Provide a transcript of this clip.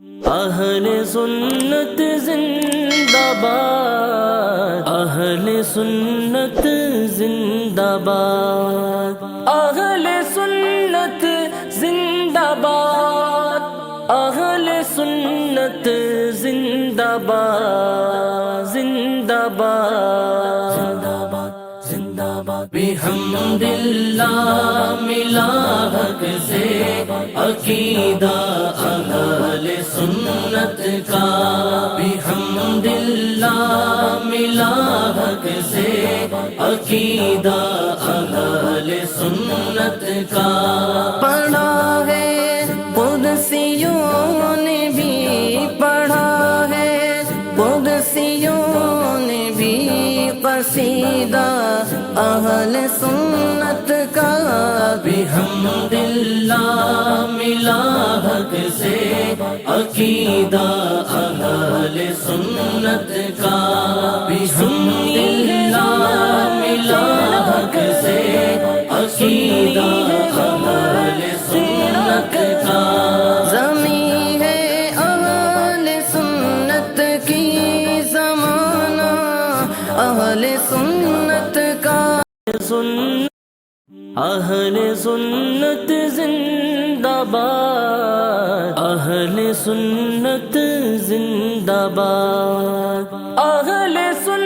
اہل سنت زندہ باد، اہل سنت زندہ باد، اہل سنت زندہ باد، اہل سنت زندہ باد، زندہ باد، زندہ باد، زندہ باد۔ بحمد اللہ ملا حق سے عقیدہ اہل سنت کا، بحمد اللہ ملا حق سے عقیدہ اہل سنت کا۔ پڑھا ہے قدسیوں نے بھی، پڑھا ہے قدسیوں نے بھی قصیدہ اہل سنت کا، بحمد اللہ ملا حق سے عقیدہ اہل سنت کا، بحمد اللہ ملا حق سے عقیدہ اہل سنت کا۔ زمین ہے اہل سنت کی، زمانہ اہل سنت کا۔ اہل سنت زندہ باد، اہل سنت زندہ باد، اہل سنت